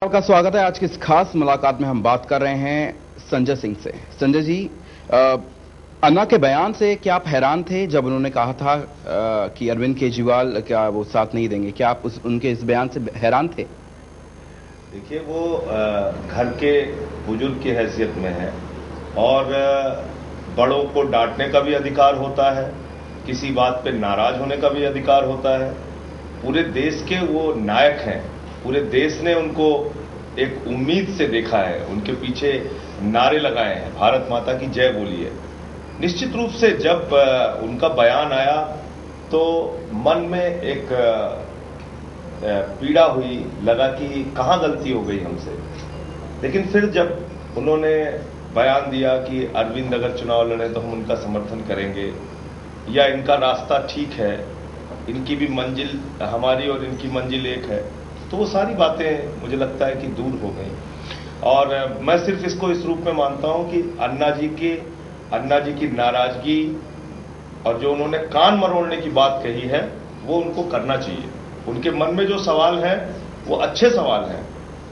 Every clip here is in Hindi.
आपका स्वागत है। आज की इस खास मुलाकात में हम बात कर रहे हैं संजय सिंह से। संजय जी, अन्ना के बयान से क्या आप हैरान थे जब उन्होंने कहा था कि अरविंद केजरीवाल क्या वो साथ नहीं देंगे? क्या आप उनके इस बयान से हैरान थे? देखिए, वो घर के बुजुर्ग की हैसियत में है और बड़ों को डांटने का भी अधिकार होता है, किसी बात पे नाराज होने का भी अधिकार होता है। पूरे देश के वो नायक हैं, पूरे देश ने उनको एक उम्मीद से देखा है, उनके पीछे नारे लगाए हैं, भारत माता की जय बोली है। निश्चित रूप से जब उनका बयान आया तो मन में एक पीड़ा हुई, लगा कि कहां गलती हो गई हमसे। लेकिन फिर जब उन्होंने बयान दिया कि अरविंद अगर चुनाव लड़े तो हम उनका समर्थन करेंगे, या इनका रास्ता ठीक है, इनकी भी मंजिल हमारी और इनकी मंजिल एक है, तो वो सारी बातें मुझे लगता है कि दूर हो गई। और मैं सिर्फ इसको इस रूप में मानता हूं कि अन्ना जी की नाराजगी और जो उन्होंने कान मरोड़ने की बात कही है वो उनको करना चाहिए। उनके मन में जो सवाल हैं वो अच्छे सवाल हैं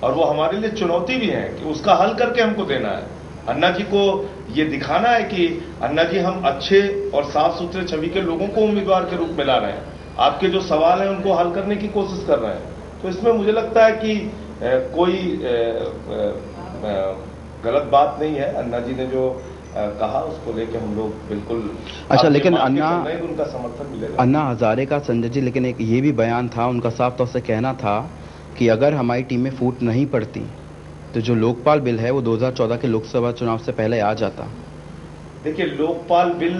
और वो हमारे लिए चुनौती भी है कि उसका हल करके हमको देना है। अन्ना जी को ये दिखाना है कि अन्ना जी, हम अच्छे और साफ सुथरे छवि के लोगों को उम्मीदवार के रूप में ला रहे हैं, आपके जो सवाल हैं उनको हल करने की कोशिश कर रहे हैं। तो इसमें मुझे लगता है कि कोई गलत बात नहीं है। अन्ना जी ने जो कहा उसको लेके हम लोग बिल्कुल, अच्छा, लेकिन अन्ना उनका समर्थन मिलेगा। अन्ना हजारे का संजय जी, लेकिन एक ये भी बयान था उनका, साफ तौर से कहना था कि अगर हमारी टीम में फूट नहीं पड़ती तो जो लोकपाल बिल है वो 2014 के लोकसभा चुनाव से पहले आ जाता। देखिए, लोकपाल बिल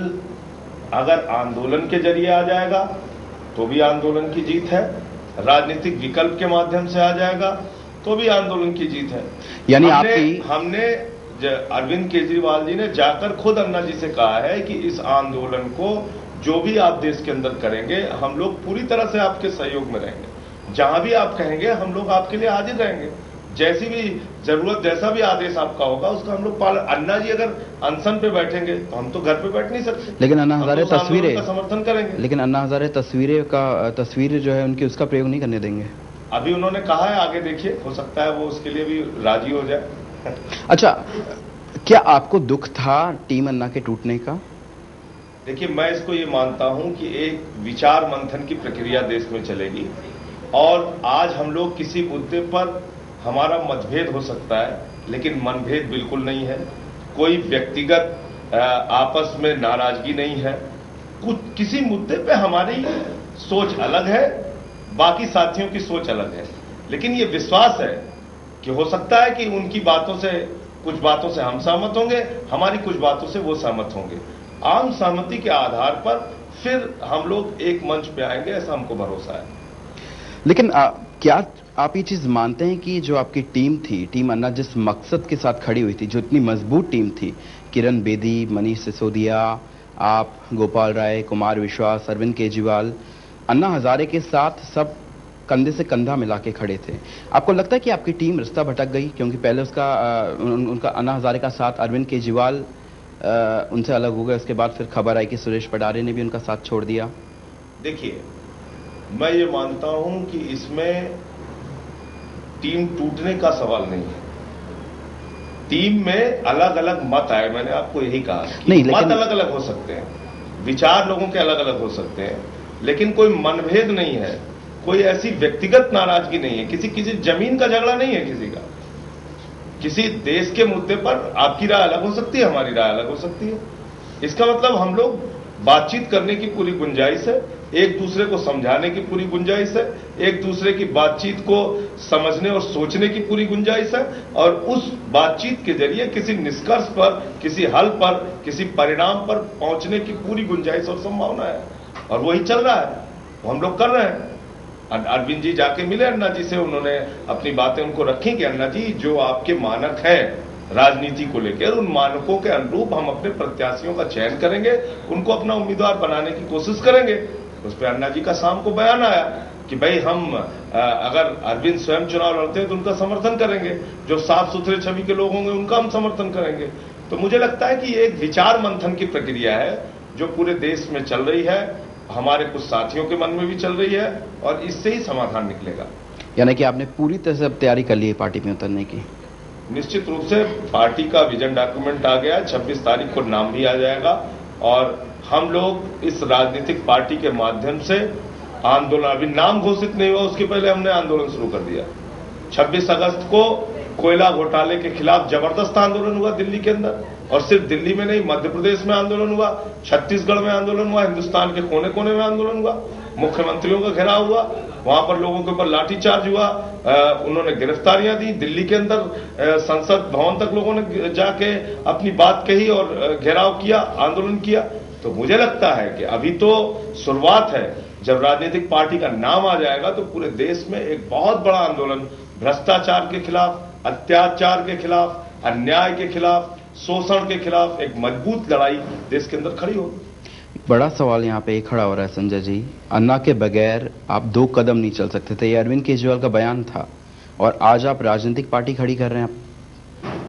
अगर आंदोलन के जरिए आ जाएगा तो भी आंदोलन की जीत है, राजनीतिक विकल्प के माध्यम से आ जाएगा तो भी आंदोलन की जीत है। यानी हमने अरविंद केजरीवाल जी ने जाकर खुद अन्ना जी से कहा है कि इस आंदोलन को जो भी आप देश के अंदर करेंगे, हम लोग पूरी तरह से आपके सहयोग में रहेंगे, जहां भी आप कहेंगे हम लोग आपके लिए हाजिर रहेंगे, जैसी भी जरूरत, जैसा भी आदेश आपका होगा उसका हम लोग पालन। अन्ना जी अगर अनशन पे बैठेंगे तो हम तो घर पे बैठ नहीं सकते, लेकिन अन्ना हजारे तो तस्वीरें का समर्थन करेंगे। लेकिन अन्ना हजारे तस्वीर जो है उनकी, उसका प्रयोग नहीं करने देंगे। अभी उन्होंने कहा है, आगे देखिए, हो सकता है वो उसके लिए भी राजी हो जाए। अच्छा, क्या आपको दुख था टीम अन्ना के टूटने का? देखिए, मैं इसको ये मानता हूं कि एक विचार मंथन की प्रक्रिया देश में चलेगी और आज हम लोग किसी मुद्दे पर हमारा मतभेद हो सकता है, लेकिन मनभेद बिल्कुल नहीं है। कोई व्यक्तिगत आपस में नाराजगी नहीं है। किसी मुद्दे पे हमारी सोच अलग है, बाकी साथियों की सोच अलग है, लेकिन ये विश्वास है कि हो सकता है कि उनकी बातों से, कुछ बातों से हम सहमत होंगे, हमारी कुछ बातों से वो सहमत होंगे। आम सहमति के आधार पर फिर हम लोग एक मंच पे आएंगे, ऐसा हमको भरोसा है। लेकिन क्या आप ये चीज मानते हैं कि जो आपकी टीम थी, टीम अन्ना जिस मकसद के साथ खड़ी हुई थी, जो इतनी मजबूत टीम थी, किरण बेदी, मनीष सिसोदिया, आप, गोपाल राय, कुमार विश्वास, अरविंद केजरीवाल, अन्ना हजारे के साथ सब कंधे से कंधा मिला के खड़े थे, आपको लगता है कि आपकी टीम रास्ता भटक गई? क्योंकि पहले उनका अन्ना हजारे का साथ अरविंद केजरीवाल उनसे अलग हो गए, उसके बाद फिर खबर आई कि सुरेश पडारे ने भी उनका साथ छोड़ दिया। देखिए, मैं ये मानता हूं कि इसमें टीम टूटने का सवाल नहीं है। टीम में अलग अलग मत आए, मैंने आपको यही कहा कि नहीं, मत अलग अलग हो सकते हैं, विचार लोगों के अलग अलग हो सकते हैं, लेकिन कोई मनभेद नहीं है, कोई ऐसी व्यक्तिगत नाराजगी नहीं है, किसी जमीन का झगड़ा नहीं है किसी का। किसी देश के मुद्दे पर आपकी राय अलग हो सकती है, हमारी राय अलग हो सकती है। इसका मतलब हम लोग बातचीत करने की पूरी गुंजाइश है, एक दूसरे को समझाने की पूरी गुंजाइश है, एक दूसरे की बातचीत को समझने और सोचने की पूरी गुंजाइश है, और उस बातचीत के जरिए किसी निष्कर्ष पर, किसी हल पर, किसी परिणाम पर पहुंचने की पूरी गुंजाइश और संभावना है, और वही चल रहा है, वो हम लोग कर रहे हैं। अरविंद जी जाके मिले अन्ना जी से, उन्होंने अपनी बातें उनको रखी कि अन्ना जी, जो आपके मानक हैं राजनीति को लेकर, उन मानकों के अनुरूप हम अपने प्रत्याशियों का चयन करेंगे, उनको अपना उम्मीदवार बनाने की कोशिश करेंगे। उस पर अन्ना जी का शाम को बयान आया कि भाई, हम अगर अरविंद स्वयं चुनाव लड़ते हैं तो उनका समर्थन करेंगे, जो साफ सुथरे छवि के लोग होंगे उनका हम समर्थन करेंगे। तो मुझे लगता है कि ये एक विचार मंथन की प्रक्रिया है जो पूरे देश में चल रही है, हमारे कुछ साथियों के मन में भी चल रही है, और इससे ही समाधान निकलेगा। यानी कि आपने पूरी तरह से अब तैयारी कर ली है पार्टी में उतरने की? निश्चित रूप से पार्टी का विजन डॉक्यूमेंट आ गया, 26 तारीख को नाम भी आ जाएगा और हम लोग इस राजनीतिक पार्टी के माध्यम से आंदोलन, अभी नाम घोषित नहीं हुआ उसके पहले हमने आंदोलन शुरू कर दिया। 26 अगस्त को कोयला घोटाले के खिलाफ जबरदस्त आंदोलन हुआ दिल्ली के अंदर, और सिर्फ दिल्ली में नहीं, मध्य प्रदेश में आंदोलन हुआ, छत्तीसगढ़ में आंदोलन हुआ, हिंदुस्तान के कोने कोने में आंदोलन हुआ, मुख्यमंत्रियों का घेराव हुआ, वहां पर लोगों के ऊपर लाठीचार्ज हुआ, उन्होंने गिरफ्तारियां दी, दिल्ली के अंदर संसद भवन तक लोगों ने जाके अपनी बात कही और घेराव किया, आंदोलन किया। तो मुझे लगता है कि अभी तो शुरुआत है, जब राजनीतिक पार्टी का नाम आ जाएगा तो पूरे देश में एक बहुत बड़ा आंदोलन भ्रष्टाचार के खिलाफ, अत्याचार के खिलाफ, अन्याय के खिलाफ, शोषण के खिलाफ एक मजबूत लड़ाई देश के अंदर खड़ी होगी। बड़ा सवाल यहाँ पे खड़ा हो रहा है संजय जी, अन्ना के बगैर आप 2 कदम नहीं चल सकते थे, ये अरविंद केजरीवाल का बयान था और आज आप राजनीतिक पार्टी खड़ी कर रहे हैं।